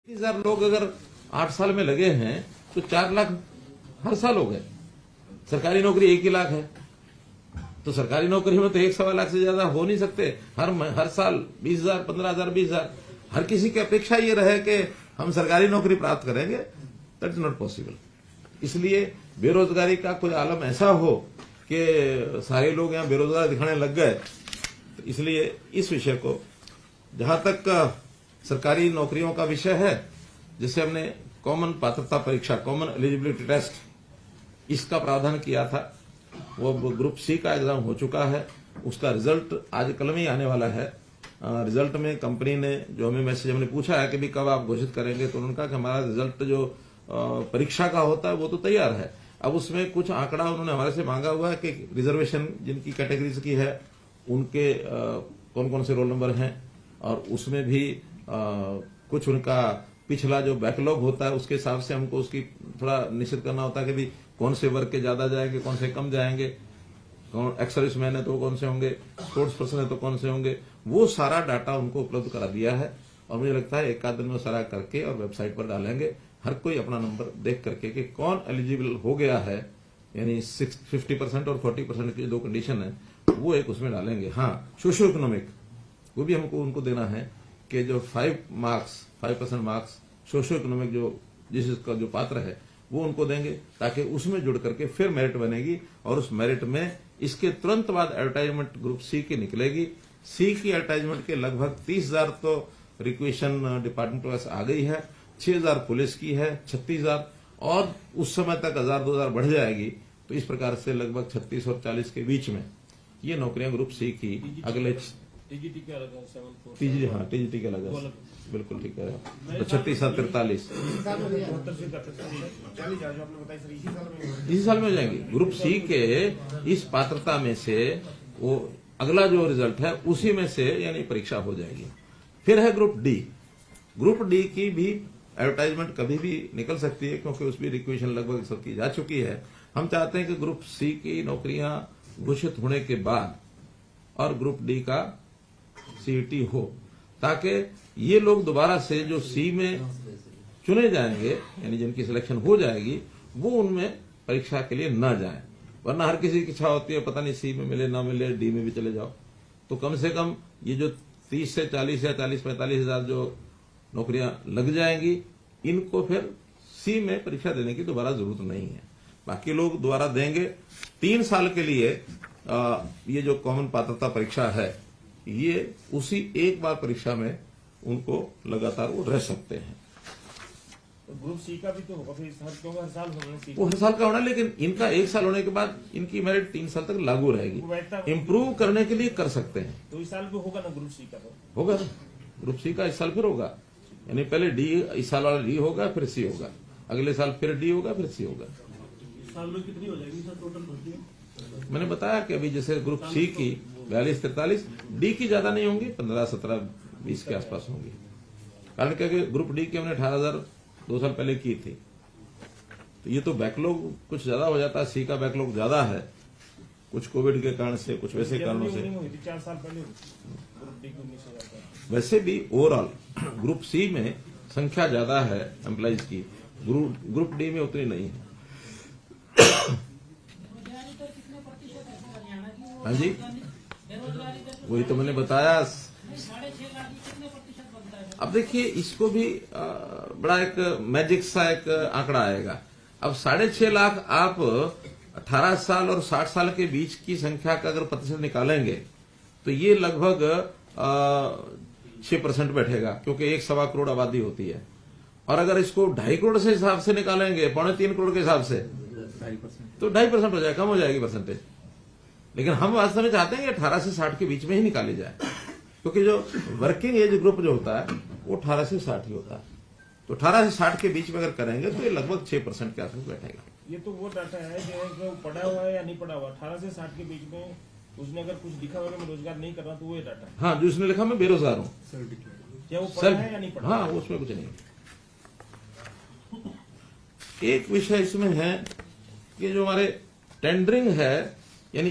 30,000 लोग अगर 8 साल में लगे हैं तो 4 लाख हर साल हो गए। सरकारी नौकरी 1 ही लाख है, तो सरकारी नौकरी में तो 1.25 लाख से ज्यादा हो नहीं सकते। हर साल 20,000, 15,000, 20,000 हर किसी की अपेक्षा ये रहे कि हम सरकारी नौकरी प्राप्त करेंगे, दैट इज नॉट पॉसिबल। इसलिए बेरोजगारी का कोई आलम ऐसा हो कि सारे लोग यहाँ बेरोजगार दिखाने लग गए, तो इसलिए इस विषय को, जहां तक सरकारी नौकरियों का विषय है, जिसे हमने कॉमन पात्रता परीक्षा, कॉमन एलिजिबिलिटी टेस्ट, इसका प्रावधान किया था, वो ग्रुप सी का एग्जाम हो चुका है। उसका रिजल्ट आज कल में ही आने वाला है। रिजल्ट में कंपनी ने जो हमें मैसेज हमने पूछा है कि भी कब आप घोषित करेंगे, तो उन्होंने कहा कि हमारा रिजल्ट जो परीक्षा का होता है वो तो तैयार है। अब उसमें कुछ आंकड़ा उन्होंने हमारे से मांगा हुआ है कि रिजर्वेशन जिनकी कैटेगरीज की है उनके कौन कौन से रोल नंबर हैं, और उसमें भी कुछ उनका पिछला जो बैकलॉग होता है उसके हिसाब से हमको उसकी थोड़ा निश्चित करना होता है कि भी कौन से वर्ग के ज्यादा जाएंगे, कौन से कम जाएंगे, कौन एक्स सर्विस मैन है तो कौन से होंगे, स्पोर्ट्स पर्सन है तो कौन से होंगे। वो सारा डाटा उनको उपलब्ध करा दिया है, और मुझे लगता है एक आध दिन में सारा करके और वेबसाइट पर डालेंगे। हर कोई अपना नंबर देख करके कि कौन एलिजिबल हो गया है, यानी 50% और 40% की जो कंडीशन है वो एक उसमें डालेंगे। हाँ, सोशो इकोनॉमिक वो भी हमको उनको देना है कि जो 5% मार्क्स सोशो इकोनॉमिक जो जिसका जो पात्र है वो उनको देंगे, ताकि उसमें जुड़ करके फिर मेरिट बनेगी, और उस मेरिट में इसके तुरंत बाद एडवर्टाइजमेंट ग्रुप सी की निकलेगी। सी की एडवर्टाइजमेंट के लगभग 30,000 तो रिक्वेशन डिपार्टमेंट पास आ गई है, 6,000 पुलिस की है, 36,000, और उस समय तक 1,000-2,000 बढ़ जाएगी। तो इस प्रकार से लगभग 36 और 40 के बीच में ये नौकरियां ग्रुप सी की अगले टीजीटी के अलग है, हाँ टीजीटी के अलग है, बिल्कुल ठीक है। तो 36 और 43 इसी साल में हो जाएंगी। ग्रुप सी के इस पात्रता में से वो अगला जो रिजल्ट है उसी में से यानी परीक्षा हो जाएगी। फिर है ग्रुप डी। ग्रुप डी की भी एडवर्टाइजमेंट कभी भी निकल सकती है, क्योंकि उसमें रिक्वेशन लगभग सबकी जा चुकी है। हम चाहते हैं कि ग्रुप सी की नौकरियां घोषित होने के बाद और ग्रुप डी का सीईटी हो, ताकि ये लोग दोबारा से जो सी में चुने जाएंगे, यानी जिनकी सिलेक्शन हो जाएगी, वो उनमें परीक्षा के लिए न जाएं। वरना हर किसी की इच्छा होती है पता नहीं सी में मिले ना मिले, डी में भी चले जाओ। तो कम से कम ये जो 30 से 40 या 40-45 हजार जो नौकरियां लग जाएंगी, इनको फिर सी में परीक्षा देने की दोबारा जरूरत नहीं है। बाकी लोग दोबारा देंगे। 3 साल के लिए ये जो कॉमन पात्रता परीक्षा है, ये उसी एक बार परीक्षा में उनको लगातार वो रह सकते हैं। तो ग्रुप सी का भी तो होगा फिर हर साल होगा, वो हर साल का होना, लेकिन इनका 1 साल होने के बाद इनकी मेरिट 3 साल तक लागू रहेगी। इम्प्रूव करने के लिए कर सकते हैं। तो इस साल भी होगा ना ग्रुप सी का? तो होगा ना, ग्रुप सी का इस साल फिर होगा, यानी पहले डी, इस साल वाला डी होगा, फिर सी होगा, अगले साल फिर डी होगा, फिर सी होगा। साल में कितनी हो जाएगी सर टोटल भर्ती? मैंने बताया कि अभी जैसे ग्रुप सी की 42-43, डी की ज्यादा नहीं होंगी, 15, 17, 20 के आसपास होंगी। कारण क्या कि ग्रुप डी की हमने 18,000 2 साल पहले की थी, तो ये तो बैकलॉग कुछ ज्यादा हो जाता है। सी का बैकलॉग ज्यादा है, कुछ कोविड के कारण से, कुछ वैसे कारणों से। 4 साल पहले ग्रुप डी को 19,000। वैसे भी ओवरऑल ग्रुप सी में संख्या ज्यादा है एम्प्लॉइज की, ग्रुप डी में उतनी नहीं है। हाँ जी, वही तो मैंने बताया। अब देखिए, इसको भी बड़ा एक मैजिक सा एक आंकड़ा आएगा। अब 6.5 लाख आप 18 साल और 60 साल के बीच की संख्या का अगर प्रतिशत निकालेंगे तो ये लगभग 6% बैठेगा, क्योंकि 1.25 करोड़ आबादी होती है। और अगर इसको 2.5 करोड़ से हिसाब से निकालेंगे, 2.25 करोड़ के हिसाब से, तो 2.5% हो जाएगा, कम हो जाएगी परसेंटेज। लेकिन हम वास्तव में चाहते हैं कि 18 से 60 के बीच में ही निकाली जाए, क्योंकि जो वर्किंग एज ग्रुप जो होता है वो 18 से 60 ही होता है। तो 18 से 60 के बीच में अगर करेंगे तो ये लगभग 6% के आसपास बैठेगा। ये तो वो डाटा है जो पढ़ा हुआ है या नहीं पढ़ा हुआ, 18 से 60 के बीच में उसने अगर कुछ लिखा हुआ मैं रोजगार नहीं कर रहा, तो वो ये डाटा है। हाँ, जो उसने लिखा मैं बेरोजगार हूँ, क्या वो पढ़ा है या नहीं पढ़ा? हाँ, उसमें कुछ नहीं। एक विषय इसमें है कि जो हमारे टेंडरिंग है, यानी